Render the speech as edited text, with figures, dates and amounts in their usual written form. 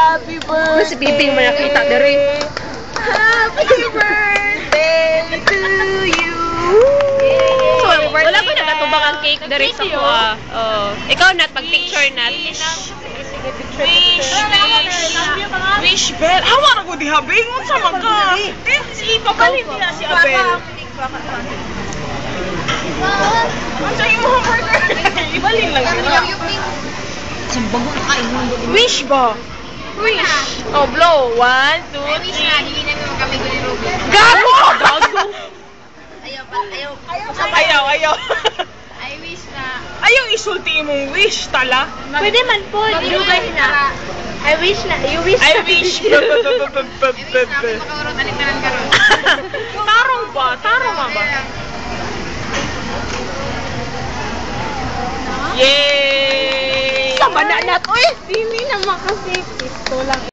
Happy birthday. Si Bibi mo nakita dere. Happy birthday to you. So, wala ko nagatubang ang cake dere sa ko. Ikaw nat pag-picture nat. Wish bell. Hawa na ko di habingon sa mga. Si pabalin niya si Abel. Ang sa'yo mo hamburger. Ibalin lang nila. Wish ba? Wish. Oh, blow. 1, 2, 3. Gago! Gago! Ayaw. I wish na. Ayaw isulti mong wish, tala. Pwede man po. You guys na. I wish na. You wish I na. wish. Makaurot alitanan ka ron. Tarong ba? Tarong nga ba? Yay! Sa banana to eh. Dili naman kasi. Pisto lang.